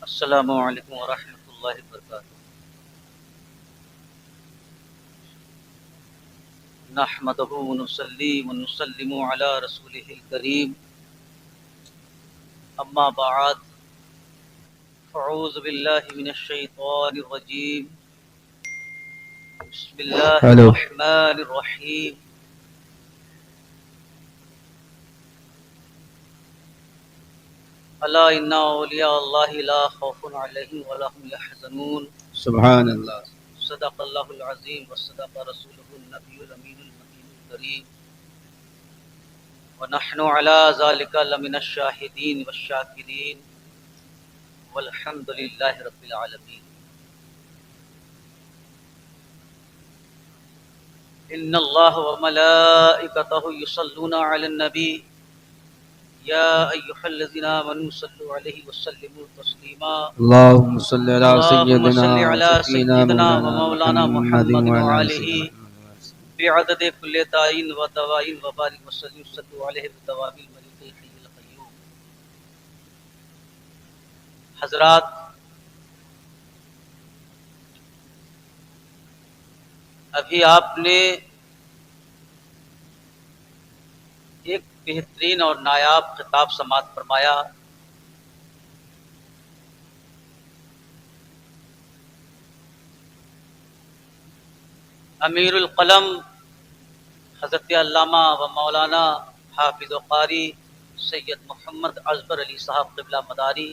السلام علیکم ورحمۃ اللہ وبرکاتہ۔ نحمده ونصلي ونسلم على رسوله الكريم، اما بعد، اعوذ باللہ من الشیطان الرجیم، بسم اللہ الرحمن الرحیم۔ الا ان اولیاء اللہ لا خوف علیہم ولا هم يحزنون، سبحان اللہ۔ صدق اللہ العظیم وصدق رسولہ النبی الامین المکین الکریم، ونحن على ذلك لمن الشاہدین والشاکرین، والحمد للہ رب العالمین۔ ان اللہ وملائکتہ یصلون علی النبی یا ایہا الذین آمنوا صلوا علیہ وسلموا تسلیما، اللہم صلی علی اللہم صل علی سیدنا سیدنا ومولانا محمد وعلہ وعلیہ بعدد کل دائن و دوائن وبارک وسلم صلوا علیہ بدوام الملک الحی القیوم۔ حضرات، ابھی آپ نے ایک بہترین اور نایاب خطاب سماعت فرمایا۔ امیر القلم حضرت علامہ و مولانا حافظ و قاری سید محمد اصغر علی صاحب قبلہ مداری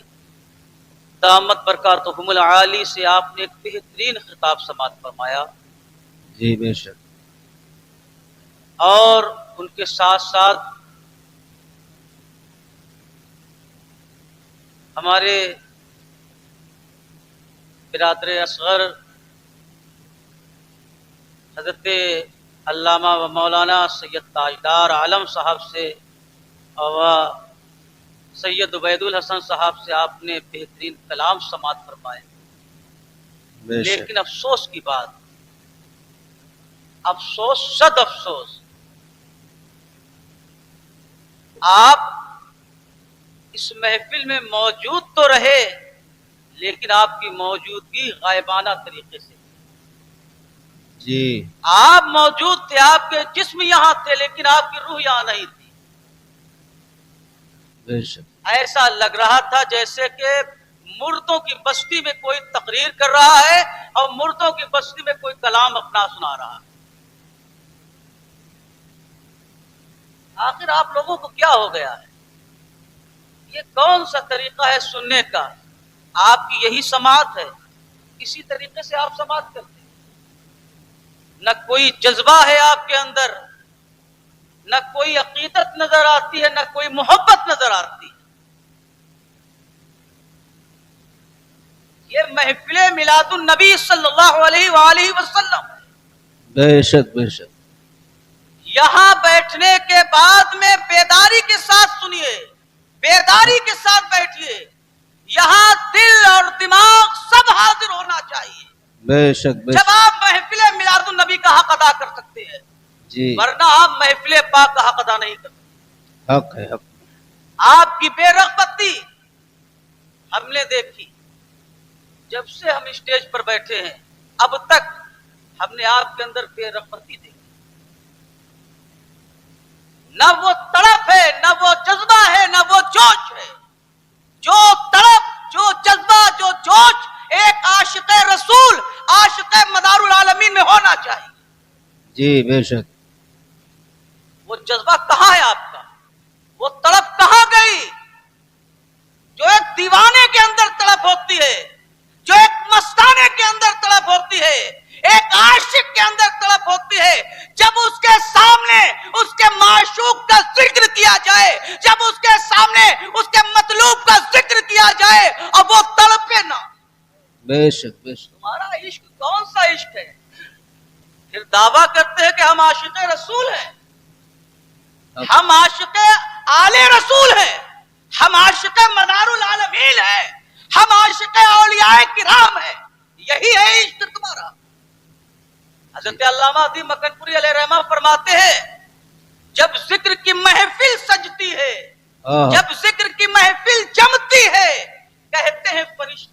دامت برکاتہم العالی سے آپ نے ایک بہترین خطاب سماعت فرمایا، جی بے شک۔ اور ان کے ساتھ ساتھ ہمارے برادر اصغر حضرت علامہ و مولانا سید تاجدار عالم صاحب سے اور سید عبید الحسن صاحب سے آپ نے بہترین کلام سماعت فرمائے، بے شک۔ لیکن افسوس کی بات، افسوس صد افسوس، آپ اس محفل میں موجود تو رہے لیکن آپ کی موجودگی غائبانہ طریقے سے، جی آپ موجود تھے، آپ کے جسم یہاں تھے لیکن آپ کی روح یہاں نہیں تھی۔ بے شک۔ ایسا لگ رہا تھا جیسے کہ مردوں کی بستی میں کوئی تقریر کر رہا ہے اور مردوں کی بستی میں کوئی کلام اپنا سنا رہا ہے۔ آخر آپ لوگوں کو کیا ہو گیا ہے؟ یہ کون سا طریقہ ہے سننے کا؟ آپ کی یہی سماعت ہے، اسی طریقے سے آپ سماعت کرتے ہیں؟ نہ کوئی جذبہ ہے آپ کے اندر، نہ کوئی عقیدت نظر آتی ہے، نہ کوئی محبت نظر آتی ہے۔ یہ محفل میلاد النبی صلی اللہ علیہ وآلہ وسلم، بے شک بے شک۔ یہاں بیٹھنے کے بعد میں بیداری کے ساتھ سنیے، بیداری کے ساتھ بیٹھیے، یہاں دل اور دماغ سب حاضر ہونا چاہیے، بے شک بے جب شک۔ آپ محفل میلاد النبی کا حق ادا کر سکتے ہیں، جی ورنہ آپ محفل پاک کا حق ادا نہیں کر سکتے۔ حق ہے، حق۔ آپ کی بے رغبتی ہم نے دیکھی، جب سے ہم اسٹیج پر بیٹھے ہیں اب تک ہم نے آپ کے اندر بے رغبتی دیکھی، نہ وہ تڑپ ہے، نہ وہ جذبہ ہے، نہ وہ جوش ہے۔ جو تڑپ، جو جذبہ، جو جوش ایک عاشق رسول، عاشق مدار العالمین میں ہونا چاہیے۔ جی بے شک۔ وہ جذبہ کہاں ہے آپ کا؟ وہ تڑپ کہاں گئی؟ جو ایک دیوانے کے اندر تڑپ ہوتی ہے، جو ایک مستانے کے اندر تڑپ ہوتی ہے، ایک عاشق کے اندر تڑپ ہوتی ہے، جب اس کے سامنے اس کے معشوق کا ذکر کیا جائے، جب اس کے سامنے اس کے مطلوب کا ذکر کیا جائے اور وہ تڑپے نہ۔ بے شک بے شک۔ تمہارا عشق کون سا عشق ہے؟ پھر دعویٰ کرتے ہیں کہ ہم عاشق رسول ہیں، ہم عاشق آل رسول ہیں، ہم عاشق مدار العالمین ہیں، ہم عاشق اولیاء کرام ہیں۔ یہی ہے عشق تمہارا۔ حضرت علامہ عظیم مکن پوری علیہ رحمہ فرماتے ہیں، جب ذکر کی محفل سجتی ہے، جب ذکر کی محفل جمتی ہے، کہتے ہیں فرشتے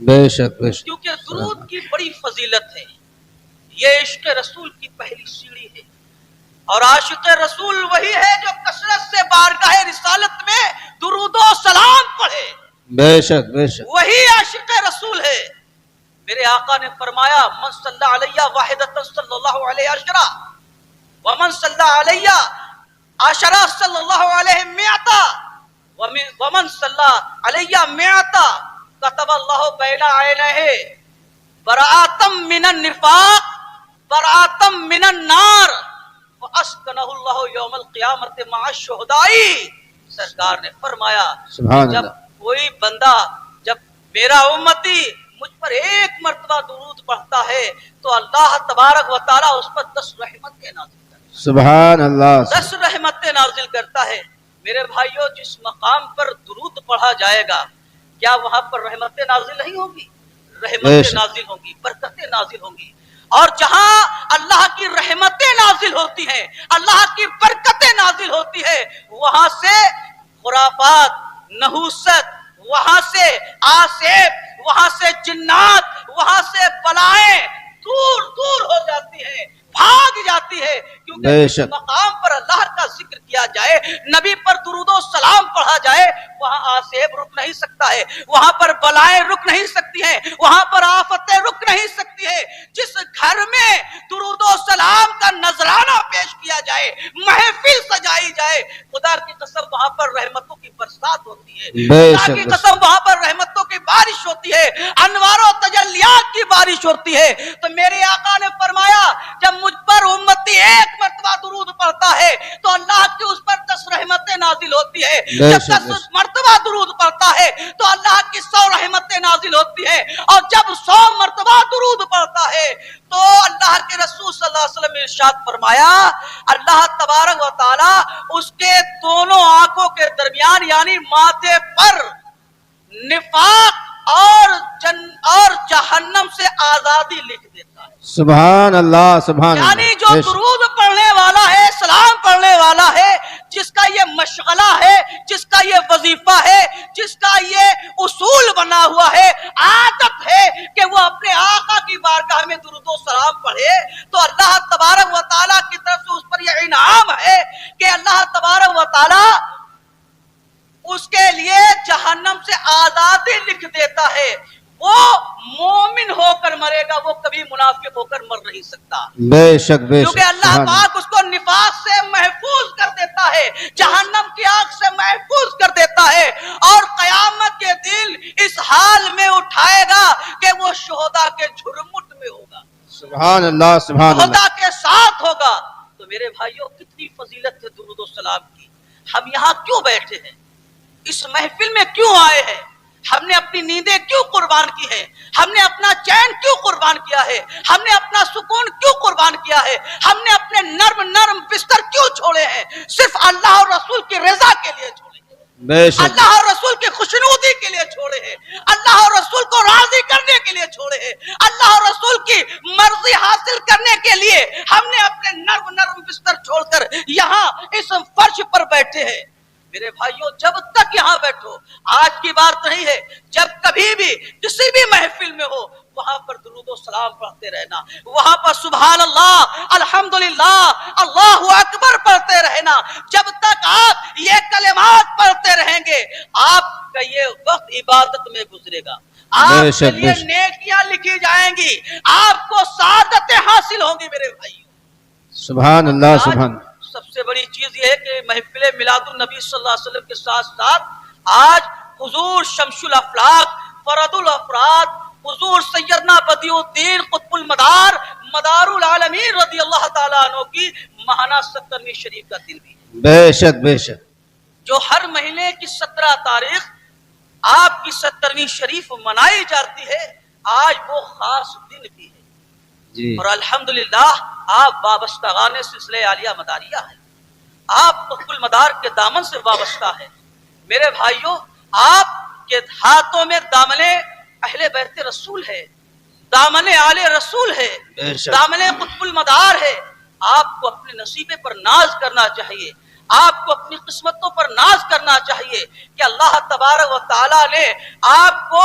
بے شک بے شک کیونکہ درود کی بڑی فضیلت ہے. یہ عشق رسول کی پہلی سیڑھی ہے. اور عاشق رسول وہی ہے جو کثرت سے بارگاہ رسالت میں درود و سلام پڑھے. بے شک بے شک وہی عاشق رسول ہے. میرے آقا نے فرمایا من صلی علیہ واحدۃ صلی اللہ علیہ عشرہ ومن صلی علیہ عشرہ صلی اللہ علیہ مئۃ ومن صلی علیہ مئۃ كتب اللہ بین عینیہ براءۃ من النفاق براءۃ من النار واسکنہ اللہ یوم القیامۃ مع الشہداء. سرکار نے فرمایا سبحان جب اللہ کوئی بندہ جب میرا امتی مجھ پر ایک مرتبہ درود پڑھتا ہے تو اللہ تبارک و تعالی اس پر 10 رحمتیں نازل کرتا ہے. سبحان اللہ 10 رحمتیں نازل کرتا ہے. میرے بھائیوں جس مقام پر درود پڑھا جائے گا کیا وہاں پر رحمتیں نازل نہیں ہوں گی؟ رحمتیں نازل ہوں گی، برکتیں نازل ہوں گی. اور جہاں اللہ کی رحمتیں نازل ہوتی ہیں، اللہ کی برکتیں نازل ہوتی ہے، وہاں سے خرافات، نحوست، وہاں سے آسیب، وہاں سے جنات، وہاں سے بلائیں دور دور ہو جاتی ہیں، بھاگ جاتی ہے. کیونکہ جس مقام پر اللہ کا ذکر کیا جائے، نبی پر درود و سلام پڑھا جائے، وہاں آسیب رک نہیں سکتا ہے، وہاں پر بلائیں رک نہیں سکتی ہیں، وہاں پر آفتیں رک نہیں سکتی ہے. جس گھر میں درود و سلام کا نذرانہ پیش کیا جائے، محفل سجائی جائے، خدا کی قسم وہاں پر رحمتوں کی برسات ہوتی ہے، خدا کی قسم وہاں پر رحمتوں کی بارش ہوتی ہے، انوار و تجلیات کی بارش ہوتی ہے. تو میرے آقا نے فرمایا جب مجھ پر امتی ایک مرتبہ درود پڑھتا ہے تو اللہ کی اس پر 10 رحمتیں نازل ہوتی ہے. جب 10 مرتبہ درود پڑھتا ہے تو اللہ کی 100 رحمتیں نازل ہوتی ہے. اور جب 100 مرتبہ درود پڑھتا ہے تو اللہ کے رسول صلی اللہ علیہ وسلم نے ارشاد فرمایا اللہ تبارک و تعالی اس کے دونوں آنکھوں کے درمیان یعنی ماتھے پر نفاق اور جہنم سے آزادی لکھ دیتا ہے. سبحان اللہ سبحان اللہ. یعنی جو درود پڑھنے والا ہے، سلام پڑھنے والا ہے، جس کا یہ مشغلہ ہے، جس کا یہ وظیفہ ہے، جس کا یہ اصول بنا ہوا ہے، عادت ہے کہ وہ اپنے آقا کی بارگاہ میں درود و سلام پڑھے، تو اللہ تبارک و تعالیٰ کی طرف سے اس پر یہ انعام ہے کہ اللہ تبارک و تعالیٰ اس کے لیے جہنم سے آزادی لکھ دیتا ہے. وہ مومن ہو کر مرے گا، وہ کبھی منافق ہو کر مر نہیں سکتا. بے شک بے شک. کیونکہ اللہ پاک اس کو نفاق سے محفوظ کر دیتا ہے، جہنم کی آگ سے محفوظ کر دیتا ہے، اور قیامت کے دن اس حال میں اٹھائے گا کہ وہ شہداء کے جھرمٹ میں ہوگا، سبحان اللہ سبحان اللہ، شہداء کے ساتھ ہوگا. تو میرے بھائیوں کتنی فضیلت ہے درود و سلام کی. ہم یہاں کیوں بیٹھے ہیں؟ اس محفل میں کیوں آئے ہیں؟ ہم نے اپنی نیندیں کیوں قربان کی ہیں؟ ہم نے اپنا چین کیوں قربان کیا ہے؟ ہم نے اپنا سکون کیوں قربان کیا ہے؟ ہم نے اپنے نرم نرم بستر کیوں چھوڑے ہیں؟ صرف اللہ اور رسول کی رضا کے لیے چھوڑے ہیں، اللہ اور رسول کی خوشنودی کے لیے چھوڑے ہیں، اللہ اور رسول کو راضی کرنے کے لیے چھوڑے ہیں، اللہ اور رسول کی مرضی حاصل کرنے کے لیے ہم نے اپنے نرم نرم بستر چھوڑ کر یہاں اس فرش پر بیٹھے ہیں. میرے بھائیوں جب تک یہاں بیٹھو، آج کی بات نہیں ہے، جب کبھی بھی کسی بھی محفل میں ہو وہاں پر درود و سلام پڑھتے رہنا، وہاں پر سبحان اللہ، الحمدللہ، اللہ اکبر پڑھتے رہنا. جب تک آپ یہ کلمات پڑھتے رہیں گے آپ کا یہ وقت عبادت میں گزرے گا، آپ کے لیے نیکیاں لکھی جائیں گی، آپ کو سعادتیں حاصل ہوں گی. میرے بھائیوں سبحان اللہ سبحان اللہ. سب سے بڑی چیز یہ ہے کہ محفل میلاد النبی صلی اللہ علیہ وسلم کے ساتھ ساتھ آج حضور شمس الافلاق، فرد الافراد، حضور سیدنا بدیع الدین قطب المدار، مدار العالمین رضی اللہ تعالیٰ عنہ کی ماہانہ 70ویں شریف کا دن بھی ہے. بے شک بے شک. جو ہر مہینے کی 17 تاریخ آپ کی 70ویں شریف منائی جاتی ہے، آج وہ خاص دن بھی ہے. اور الحمدللہ آپ وابستگان سلسلہ عالیہ مداریہ ہے، آپ قطب المدار کے دامن سے وابستہ ہے. میرے بھائیوں آپ کے ہاتھوں میں دامن اہل بیت رسول ہے، دامن آل رسول ہے، دامن قطب المدار ہے. آپ کو اپنے نصیبے پر ناز کرنا چاہیے، آپ کو اپنی قسمتوں پر ناز کرنا چاہیے کہ اللہ تبارک و تعالیٰ نے آپ کو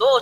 2,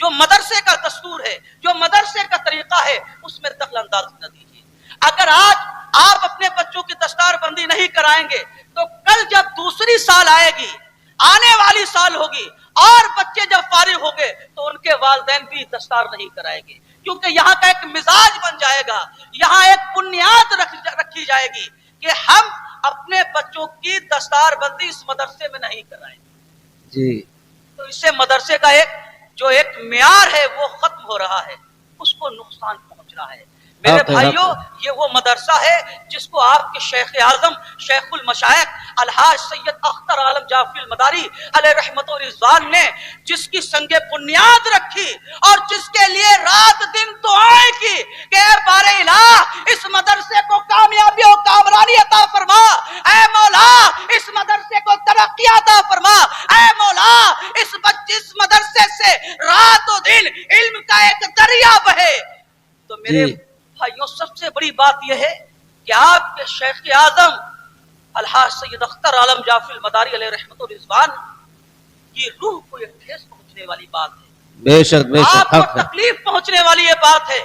جو مدرسے کا دستور ہے، جو مدرسے کا طریقہ ہے، اس میں دخل اندازی نہ دیجیے۔ اگر آج آپ اپنے بچوں کی دستار بندی نہیں کرائیں گے تو کل جب دوسری سال آئے گی، آنے والی سال ہوگی، اور بچے جب فارغ ہوں گے تو ان کے والدین بھی دستار نہیں کرائیں گے، کیونکہ یہاں کا ایک مزاج بن جائے گا، یہاں ایک بنیاد رکھی جائے گی کہ ہم اپنے بچوں کی دستار بندی اس مدرسے میں نہیں کرائیں گے۔ جی تو اس سے مدرسے کا ایک معیار ہے وہ ختم ہو رہا ہے، اس کو نقصان پہنچ رہا ہے۔ میرے بھائیوں، یہ وہ مدرسہ ہے جس کو آپ کے شیخ اعظم، شیخ المشائخ الحاج سید اختر عالم جعفری المداری علیہ رحمت و رضوان نے جس کی سنگ بنیاد رکھی اور جس کے لیے رات دن دعائیں کی کہ اے بار الہ اس مدرسے کو کامیابی و کامرانی عطا فرما، اے مولا اس مدرسے کو ترقی عطا فرما، اے مولا اس مدرسے سے رات و دن علم کا ایک دریا بہے۔ تو میرے بھائیوں، سب سے بڑی بات یہ ہے کہ آپ کے شیخ اعظم الحاج سید اختر عالم جعفری المداری علیہ رحمت و رضوان کی روح کو ایک ٹھیس پہنچنے والی بات ہے، بے شک بے شک، آپ کو تکلیف پہنچنے والی یہ بات ہے،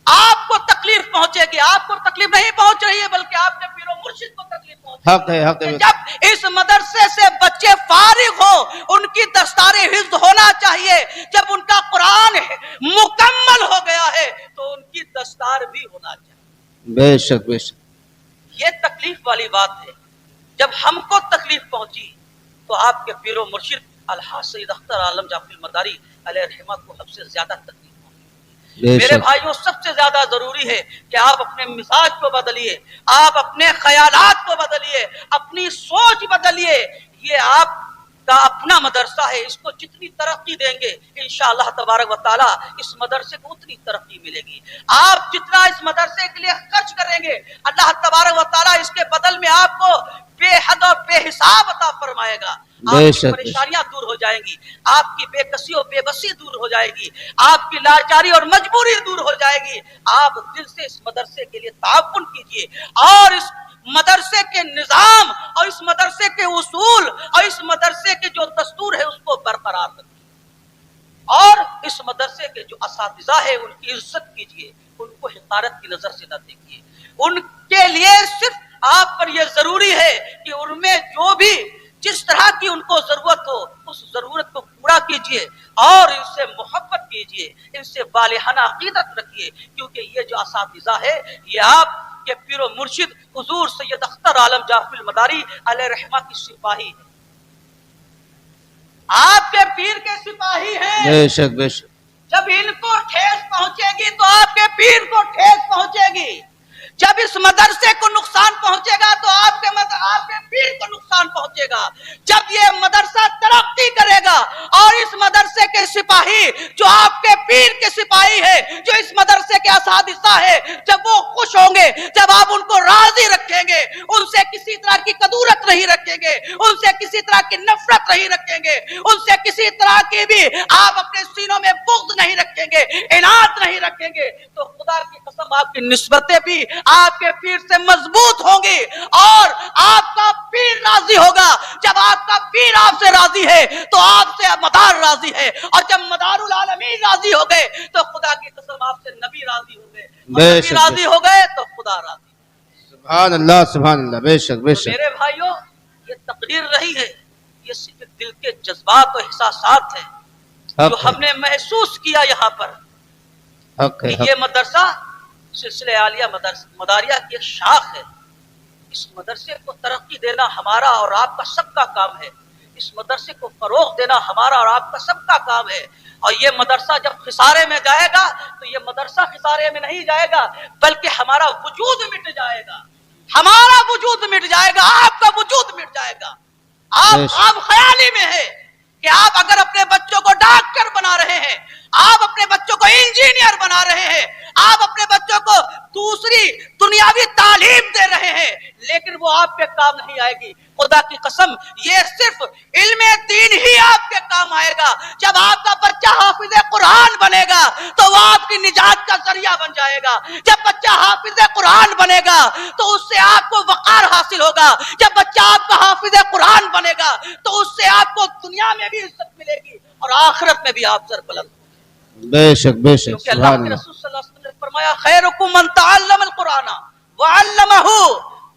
آپ کو تکلیف پہنچے گی، آپ کو تکلیف نہیں پہنچ رہی ہے بلکہ آپ کے پیر و مرشد کو تکلیف پہنچے حق ہے، حق ہے۔ جب اس مدرسے سے بچے فارغ ہو، ان کی دستار حفظ ہونا چاہیے، جب ان کا قرآن مکمل ہو گیا ہے تو ان کی دستار بھی ہونا چاہیے۔ بے شک بے شک، یہ تکلیف والی بات ہے۔ جب ہم کو تکلیف پہنچی تو آپ کے پیر و مرشد الحاج سید اختر عالم جعفری المداری علیہ رحمت کو حد سے زیادہ تکلیف پہنچی۔ میرے بھائیوں، سب سے زیادہ ضروری ہے کہ آپ اپنے مزاج کو بدلیے، آپ اپنے خیالات کو بدلیے، اپنی سوچ بدلیے۔ یہ آپ کا اپنا مدرسہ ہے، اس کو جتنی ترقی دیں گے انشاءاللہ تبارک و تعالی اس مدرسے کو اتنی ترقی ملے گی۔ آپ جتنا اس مدرسے کے لیے خرچ کریں گے اللہ تبارک و تعالی اس کے بدل میں آپ کو بے حد اور بے حساب عطا فرمائے گا۔ آپ کی پریشانیاں دور ہو جائیں گی، آپ کی بے کسی اور بے بسی دور ہو جائے گی، آپ کی لاچاری اور مجبوری دور ہو جائے گی۔ آپ دل سے اس مدرسے کے لیے تعاون کیجیے اور اس مدرسے کے نظام اور اس مدرسے کے اصول اور اس مدرسے کے جو دستور ہے اس کو برقرار رکھیے، اور اس مدرسے کے جو اساتذہ ہیں ان کی عزت کیجیے، ان کو حقارت کی نظر سے نہ دیکھیے۔ ان کے لیے صرف آپ پر یہ ضروری ہے کہ ان میں جو بھی جس طرح کی ان کو ضرورت ہو اس ضرورت کو پورا کیجیے اور ان سے محبت کیجیے، ان سے بالہانہ عقیدت رکھیے، کیونکہ یہ جو اساتذہ ہے یہ آپ کے پیر و مرشد حضور سید اختر عالم جعفری المداری علیہ رحمہ کی سپاہی ہے، آپ کے پیر کے سپاہی ہیں۔ بے شک بے شک، جب ان کو ٹھیس پہنچے گی تو آپ کے پیر کو ٹھیس پہنچے گی، جب اس مدرسے کو نقصان پہنچے گا تو آپ کے پیر کو نقصان پہنچے گا۔ جب یہ مدرسہ ترقی کرے گا اور اس مدرسے کے سپاہی جو آپ کے پیر کے سپاہی ہے، جو اس مدرسے کے اساتذہ ہے، جب وہ خوش ہوں گے، جب آپ ان کو راضی رکھیں گے، ان سے کسی طرح کی کدورت نہیں رکھیں گے، ان سے کسی طرح کی نفرت نہیں رکھیں گے، ان سے کسی طرح کی بھی آپ اپنے سینوں میں بغض نہیں رکھیں گے، عناد نہیں رکھیں گے، تو خدا کی قسم آپ کی نسبتیں بھی آپ کے پیر سے مضبوط ہوں گی اور آپ کا پیر راضی ہوگا۔ جب آپ کا پیر آپ سے راضی ہے تو آپ سے مدار راضی ہے، اور جب مدار العالمین راضی ہو گئے تو خدا کی قسم آپ سے نبی راضی ہو گئے، اور نبی راضی ہو گئے تو خدا راضی۔ سبحان اللہ سبحان اللہ، بے شک بے شک۔ میرے بھائیوں، یہ تقریر رہی ہے، یہ صرف دل کے جذبات و احساسات ہیں جو ہم نے محسوس کیا یہاں پر۔ یہ مدرسہ سلسلہ عالیہ مداریہ کی ایک شاخ ہے، اس مدرسے کو ترقی دینا ہمارا اور آپ کا سب کا کام ہے، اس مدرسے کو فروغ دینا ہمارا اور آپ کا سب کا کام ہے۔ اور یہ مدرسہ جب خسارے میں جائے گا تو یہ مدرسہ خسارے میں نہیں جائے گا بلکہ ہمارا وجود مٹ جائے گا، ہمارا وجود مٹ جائے گا، آپ کا وجود مٹ جائے گا۔ آپ خیالی میں ہے کہ آپ اگر اپنے بچوں کو ڈاکٹر بنا رہے ہیں، آپ اپنے بچوں کو انجینئر بنا رہے ہیں، آپ اپنے بچوں کو دوسری دنیاوی تعلیم دے رہے ہیں، لیکن وہ آپ کے کام نہیں آئے گی۔ خدا کی قسم یہ صرف علم دین ہی آپ کے کام آئے گا۔ جب آپ کا بچہ حافظ قرآن بنے گا تو وہ آپ کی نجات کا ذریعہ بن جائے گا۔ جب بچہ حافظ قرآن بنے گا تو اس سے آپ کو وقار حاصل ہوگا۔ جب بچہ آپ کا حافظ قرآن بنے گا تو اس سے آپ کو دنیا میں بھی عزت ملے گی اور آخرت میں بھی آپ سر بلند۔ بے شک بے شک کیونکہ اللہ سبحان کے اللہ رسول صلی اللہ علیہ وسلم نے فرمایا خیرکم من تعلم القرآن وعلمہ،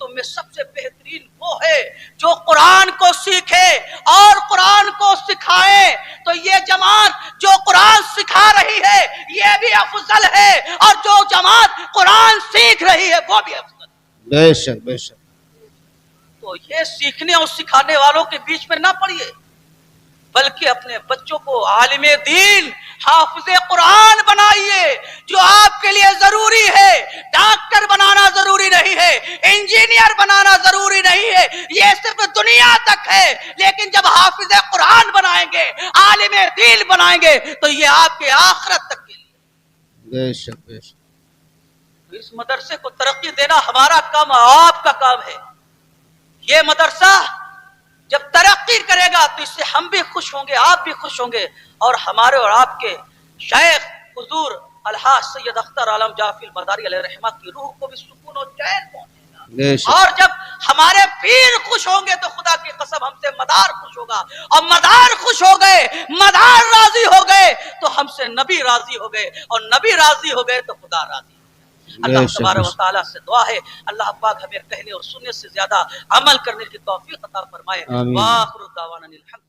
تم میں سب سے بہترین وہ ہے جو قرآن کو سیکھے اور قرآن کو سکھائے. تو یہ جماعت جو قرآن سکھا رہی ہے یہ بھی افضل ہے، اور جو جماعت قرآن سیکھ رہی ہے وہ بھی افضل ہے. بے شک بے شک تو یہ سیکھنے اور سکھانے والوں کے بیچ میں نہ پڑیے، بلکہ اپنے بچوں کو عالم دین حافظ قرآن بنائیے. جو آپ کے لیے ضروری ہے، ڈاکٹر بنانا ضروری نہیں ہے، انجینئر بنانا ضروری نہیں ہے، یہ صرف دنیا تک ہے. لیکن جب حافظ قرآن بنائیں گے، عالم دین بنائیں گے، تو یہ آپ کے آخرت تک کے لیے. بے شک بے شک تو اس مدرسے کو ترقی دینا ہمارا کام، آپ کا کام ہے. یہ مدرسہ جب ترقی کرے گا تو اس سے ہم بھی خوش ہوں گے، آپ بھی خوش ہوں گے، اور ہمارے اور آپ کے شیخ حضور الحاج سید اختر عالم جعفری المداری علیہ رحمہ کی روح کو بھی سکون و چین پہنچے گا. بے شک اور جب ہمارے پیر خوش ہوں گے تو خدا کی قسم ہم سے مدار خوش ہوگا، اور مدار خوش ہو گئے، مدار راضی ہو گئے تو ہم سے نبی راضی ہو گئے، اور نبی راضی ہو گئے تو خدا راضی. اللہ تبارک و تعالیٰ سے دعا ہے اللہ پاک ہمیں کہنے اور سننے سے زیادہ عمل کرنے کی توفیق عطا فرمائے. آمین. وآخر دعوانا الحمد